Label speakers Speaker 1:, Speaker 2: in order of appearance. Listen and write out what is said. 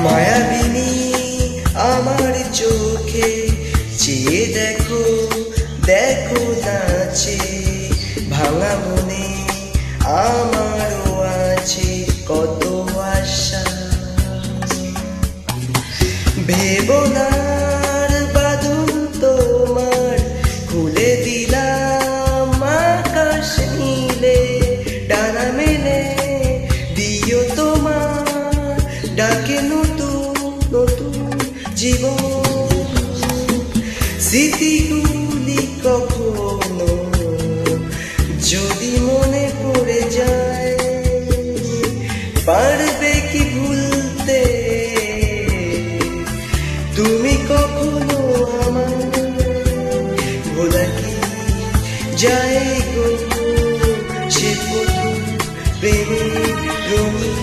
Speaker 1: মায়াবিনী আমার চোখে চেয়ে দেখো, দেখো নাচে ভাঙা মনে আমারও আছে কত আশা। ভেবনার বাঁধন তোমার খুলে দিলাম আকাশ নীলে, ডানা মেলে দিও তোমার ডাকে নতুন নতুন জীবন। স্মৃতিগুলি কখনো যদি মনে পড়ে যায়, পারবে কি ভুলতে তুমি কখনো আমার? ভোলা কি যায় গো সে প্রথম প্রেমের রঙিন